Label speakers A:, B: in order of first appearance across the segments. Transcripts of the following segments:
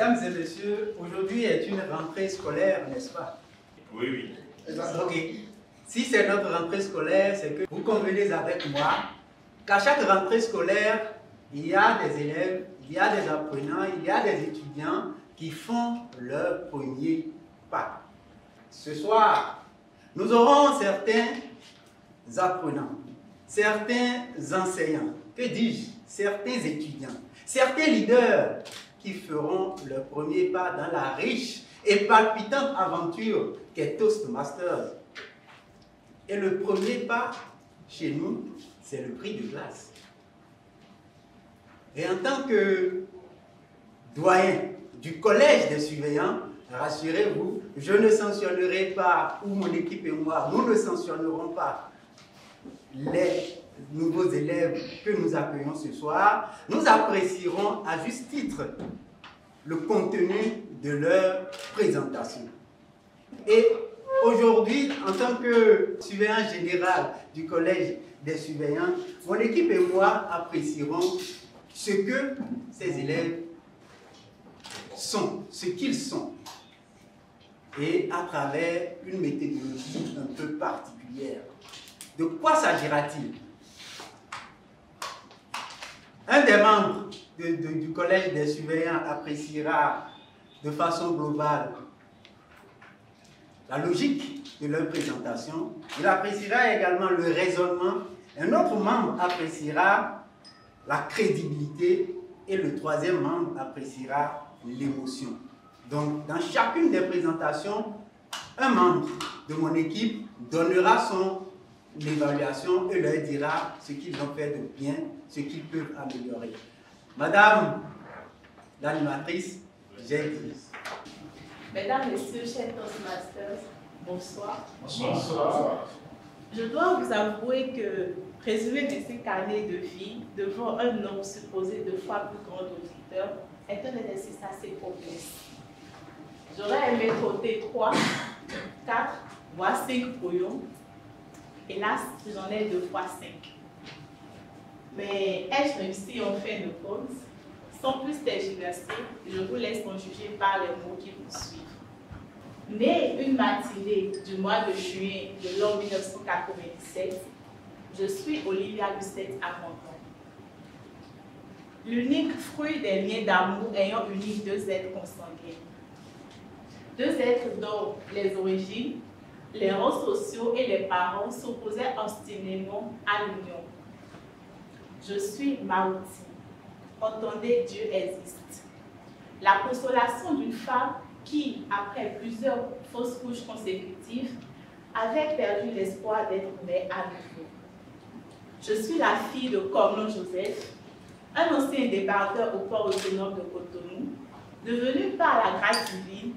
A: Mesdames et messieurs, aujourd'hui est une rentrée scolaire, n'est-ce pas?
B: Oui, oui.
A: Ok. Si c'est notre rentrée scolaire, c'est que vous convenez avec moi qu'à chaque rentrée scolaire, il y a des élèves, il y a des apprenants, il y a des étudiants qui font leur premier pas. Ce soir, nous aurons certains apprenants, certains enseignants, que dis-je, certains étudiants, certains leaders qui feront leur premier pas dans la riche et palpitante aventure qu'est Toastmasters. Et le premier pas, chez nous, c'est le prix de glace. Et en tant que doyen du collège des surveillants, rassurez-vous, je ne sanctionnerai pas, ou mon équipe et moi, nous ne sanctionnerons pas les nouveaux élèves que nous accueillons ce soir. Nous apprécierons à juste titre le contenu de leur présentation. Et aujourd'hui, en tant que surveillant général du collège des surveillants, mon équipe et moi apprécierons ce que ces élèves sont, ce qu'ils sont, et à travers une méthodologie un peu particulière. De quoi s'agira-t-il? Un des membres du collège des surveillants appréciera de façon globale la logique de leur présentation. Il appréciera également le raisonnement. Un autre membre appréciera la crédibilité et le troisième membre appréciera l'émotion. Donc, dans chacune des présentations, un membre de mon équipe donnera son évaluation et leur dira ce qu'ils ont fait de bien, ce qu'ils peuvent améliorer. Madame l'animatrice, j'ai dit.
C: Mesdames, Messieurs, chers Toastmasters, bonsoir.
B: Bonsoir.
C: Je dois vous avouer que présumer de ces carnets de vie devant un nombre supposé 2 fois plus grand d'auditeur est un exercice assez complexe. J'aurais aimé trotter 3, 4, voire 5 brouillons. Hélas, j'en ai 2 fois 5. Mais ai-je réussi en fin de compte? Sans plus tergiverser, je vous laisse en juger par les mots qui vous suivent. Né une matinée du mois de juillet de l'an 1997, je suis Olivia Lucette Amandon. L'unique fruit des liens d'amour ayant uni 2 êtres consanguins. 2 êtres dont les origines, les rangs sociaux et les parents s'opposaient obstinément à l'union. Je suis Maouti. Entendez, Dieu existe. La consolation d'une femme qui, après plusieurs fausses couches consécutives, avait perdu l'espoir d'être mère à nouveau. Je suis la fille de Cornon Joseph, un ancien débardeur au port autonome de Cotonou, devenu par la grâce divine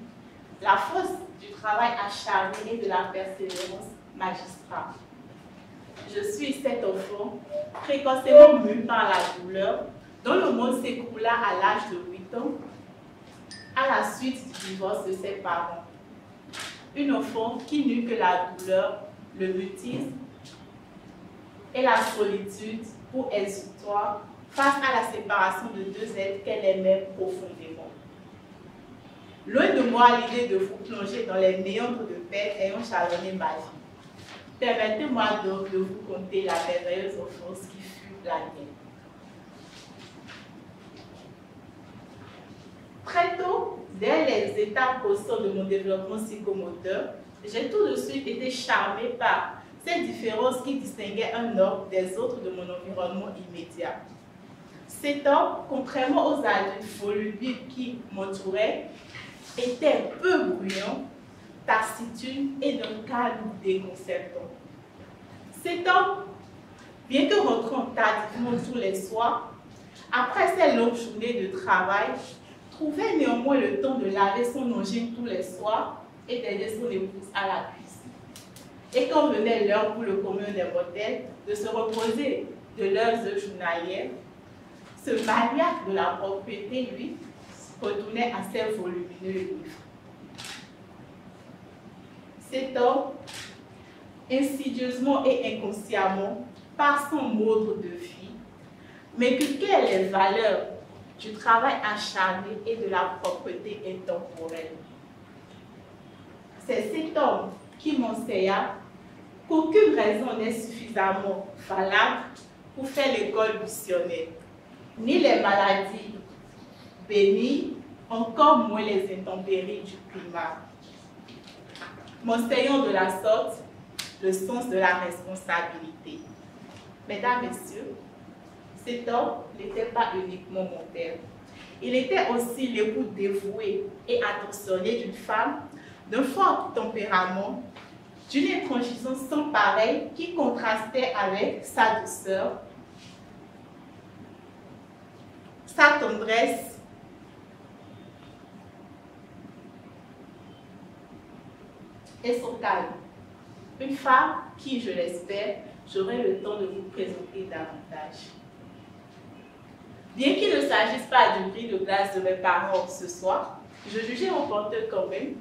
C: la force du travail acharné et de la persévérance magistrat. Je suis cet enfant, précocement mu par la douleur, dont le monde s'écoula à l'âge de 8 ans, à la suite du divorce de ses parents. Une enfant qui n'eut que la douleur, le mutisme et la solitude pour exutoire face à la séparation de 2 êtres qu'elle aimait profondément. Loin de moi l'idée de vous plonger dans les méandres de paix ayant jalonné ma vie. Permettez-moi donc de vous conter la merveilleuse enfance qui fut la mienne. Très tôt, dès les étapes postaux de mon développement psychomoteur, j'ai tout de suite été charmée par ces différences qui distinguaient un homme des autres de mon environnement immédiat. Cet homme, contrairement aux adultes volubiles qui m'entouraient, était peu bruyant, taciturne et d'un calme déconcertant. Cet homme, bien que rentrant tardivement tous les soirs, après ces longues journées de travail, trouvait néanmoins le temps de laver son engin tous les soirs et d'aider son épouse à la cuisine. Et quand venait l'heure pour le commun des mortels de se reposer de leurs heures journalières, ce maniaque de la propriété, lui, retournait à ses volumineux livres. Cet homme, insidieusement et inconsciemment, par son mode de vie, m'inculquait les valeurs du travail acharné et de la propreté intemporelle. C'est cet homme qui m'enseigna qu'aucune raison n'est suffisamment valable pour faire l'école missionnaire, ni les maladies bénignes, encore moins les intempéries du climat. M'enseignant de la sorte le sens de la responsabilité. Mesdames, Messieurs, cet homme n'était pas uniquement mon père. Il était aussi l'époux dévoué et attentionné d'une femme d'un fort tempérament, d'une intransigeance sans pareille qui contrastait avec sa douceur, sa tendresse et son calme. Une femme qui, je l'espère, j'aurai le temps de vous présenter davantage. Bien qu'il ne s'agisse pas du bris de glace de mes parents ce soir, je jugeais opportun quand même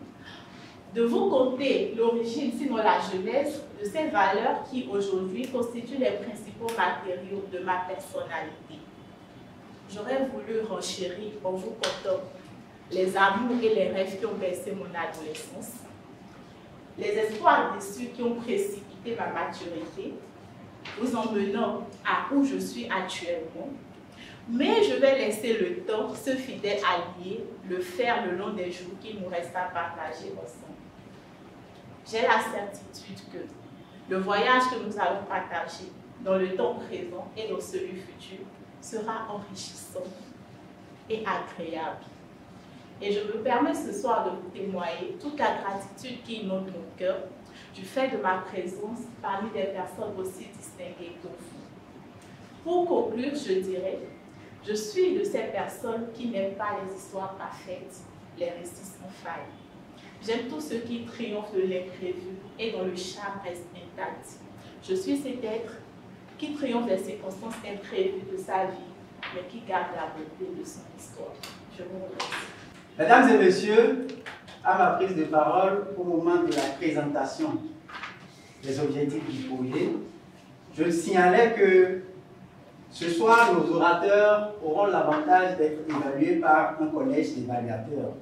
C: de vous conter l'origine, sinon la genèse, de ces valeurs qui aujourd'hui constituent les principaux matériaux de ma personnalité. J'aurais voulu renchérir en vous contant les amours et les rêves qui ont bercé mon adolescence, les espoirs déçus qui ont précipité ma maturité, vous emmenant à où je suis actuellement. Mais je vais laisser le temps, ce fidèle allié, le faire le long des jours qu'il nous reste à partager ensemble. J'ai la certitude que le voyage que nous allons partager dans le temps présent et dans celui futur sera enrichissant et agréable. Et je me permets ce soir de vous témoigner toute la gratitude qui inonde mon cœur du fait de ma présence parmi des personnes aussi distinguées que vous. Pour conclure, je dirais, je suis de ces personnes qui n'aiment pas les histoires parfaites, les récits sans faille. J'aime tout ce qui triomphe de l'imprévu et dont le charme reste intact. Je suis cet être qui triomphe des circonstances imprévues de sa vie, mais qui garde la beauté de son histoire. Je vous remercie.
A: Mesdames et messieurs, à ma prise de parole au moment de la présentation des objectifs du projet, je signalais que ce soir, nos orateurs auront l'avantage d'être évalués par un collège d'évaluateurs.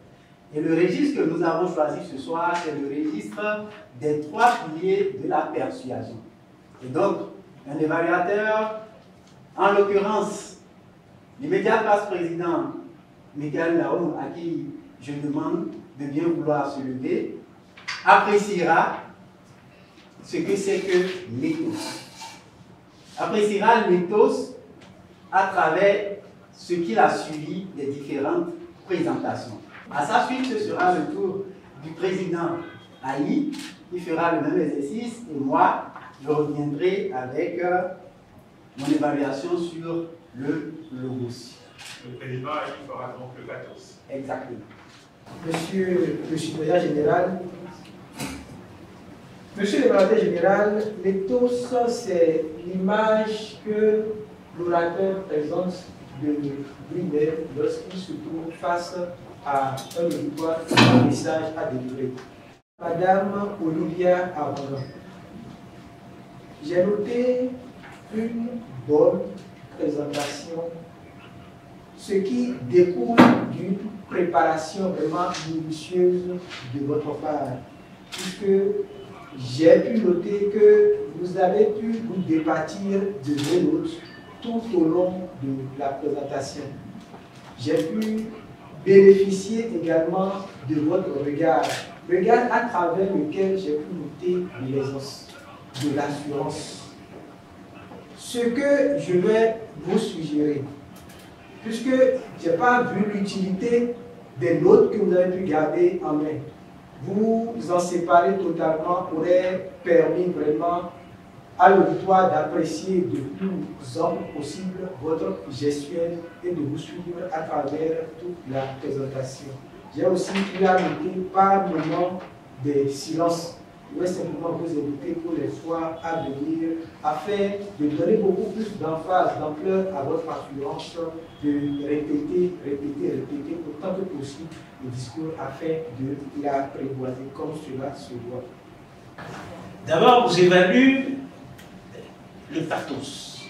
A: Et le registre que nous avons choisi ce soir, c'est le registre des 3 piliers de la persuasion. Et donc, un évaluateur, en l'occurrence, l'immédiat vice-président Michael Naoum, à qui je demande de bien vouloir se lever, appréciera ce que c'est que l'éthos. Appréciera l'éthos à travers ce qu'il a suivi des différentes présentations. À sa suite, ce sera le tour du président Aïe, qui fera le même exercice, et moi, je reviendrai avec mon évaluation sur le logos.
B: Le président Aïe fera donc le 14.
A: Exactement.
D: Monsieur le supérieur général, Monsieur le secrétaire général, l'éthos, c'est l'image que l'orateur présente de lui-même lorsqu'il se trouve face à un auditoire, un message à délivrer. Madame Olivia Abondon, j'ai noté une bonne présentation, ce qui découle d'une préparation vraiment minutieuse de votre part, puisque j'ai pu noter que vous avez pu vous départir de vos notes tout au long de la présentation. J'ai pu bénéficier également de votre regard à travers lequel j'ai pu noter de l'aisance, de l'assurance. Ce que je vais vous suggérer, puisque je n'ai pas vu l'utilité des notes que vous avez pu garder en main, vous en séparer totalement aurait permis vraiment à l'auditoire d'apprécier de plus ample possible votre gestuelle et de vous suivre à travers toute la présentation. J'ai aussi pu noter par moment des silences. Je vais simplement vous inviter pour les soirs à venir afin de donner beaucoup plus d'emphase, d'ampleur à votre assurance, de répéter autant que possible le discours afin de l'apprivoiser comme cela se doit.
E: D'abord, vous évaluez le pathos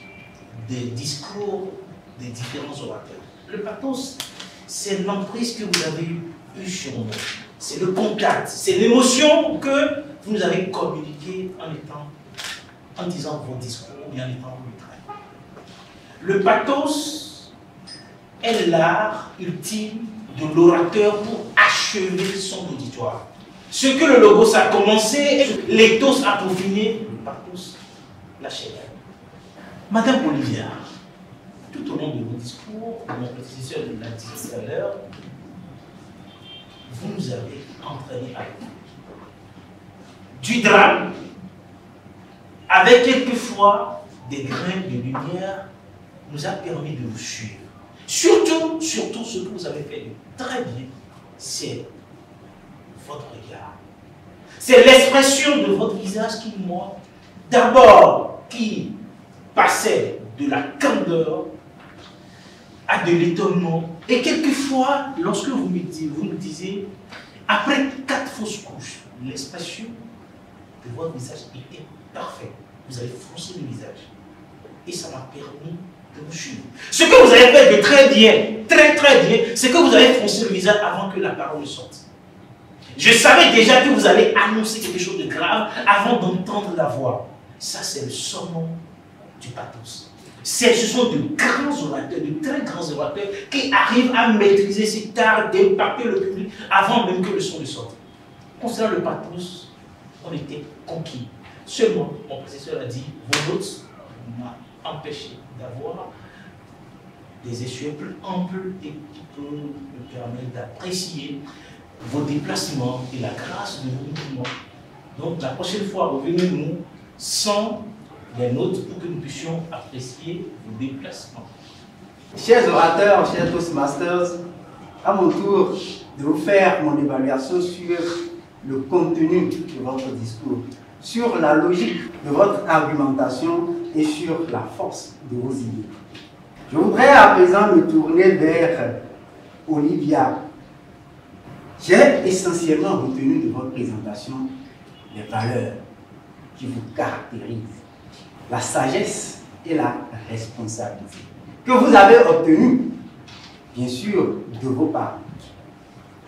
E: des discours des différents orateurs. Le pathos, c'est l'emprise que vous avez eue sur nous. C'est le contact, c'est l'émotion que vous nous avez communiquée en disant vos discours et en étant au travail. Le pathos est l'art ultime de l'orateur pour achever son auditoire. Ce que le logos a commencé, l'éthos a peaufiné, le pathos l'achève. Madame Olivia, tout au long de vos discours, mon prédécesseur l'a dit tout à l'heure, vous nous avez entraînés avec vous. Du drame, avec quelquefois des grains de lumière, nous a permis de vous suivre. Surtout, ce que vous avez fait de très bien, c'est votre regard. C'est l'expression de votre visage qui, moi, d'abord, qui passait de la candeur à de l'étonnement. Et quelquefois, lorsque vous nous disiez, après 4 fausses couches, l'expression de votre visage était parfaite. Vous avez froncé le visage. Et ça m'a permis de vous suivre. Ce que vous avez fait de très bien, très bien, c'est que vous avez froncé le visage avant que la parole sorte. Je savais déjà que vous allez annoncer quelque chose de grave avant d'entendre la voix. Ça, c'est le summum du pathos. Ce sont de grands orateurs, de très grands orateurs qui arrivent à maîtriser cet art d'impacter le public avant même que le son ne sorte. Concernant le pathos, on était conquis. Seulement, mon professeur a dit, vos notes m'ont empêché d'avoir des essuie-plus amples et qui peuvent me permettre d'apprécier vos déplacements et la grâce de vos mouvements. Donc la prochaine fois, revenez-nous sans les notes pour que nous puissions apprécier vos déplacements.
A: Chers orateurs, chers Toastmasters, à mon tour de vous faire mon évaluation sur le contenu de votre discours, sur la logique de votre argumentation et sur la force de vos idées. Je voudrais à présent me tourner vers Olivia. J'ai essentiellement retenu de votre présentation les valeurs qui vous caractérisent, la sagesse et la responsabilité que vous avez obtenues, bien sûr, de vos parents.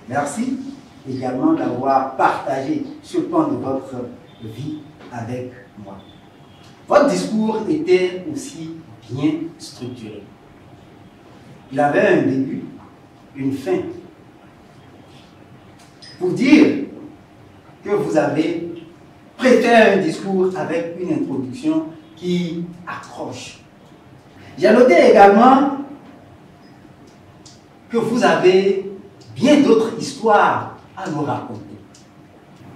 A: Merci également d'avoir partagé ce pan de votre vie avec moi. Votre discours était aussi bien structuré. Il avait un début, une fin. Pour dire que vous avez préféré un discours avec une introduction qui accroche. J'ai noté également que vous avez bien d'autres histoires à nous raconter.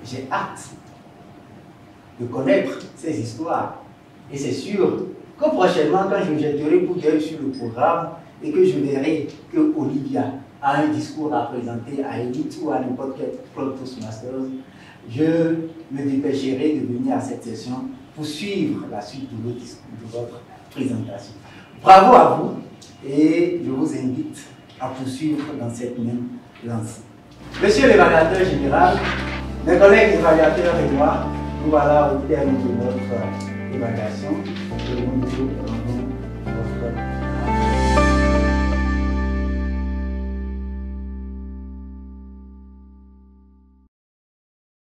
A: J'ai hâte de connaître ces histoires. Et c'est sûr que prochainement, quand je jetterai coup d'œil sur le programme et que je verrai que Olivia a un discours à présenter à Elite ou à n'importe quel club Toastmasters, je me dépêcherai de venir à cette session pour suivre la suite de votre présentation. Bravo à vous et je vous invite à poursuivre dans cette même lancée. Monsieur l'évaluateur général, mes collègues évaluateurs et moi, nous voilà au terme de notre évaluation. Je vous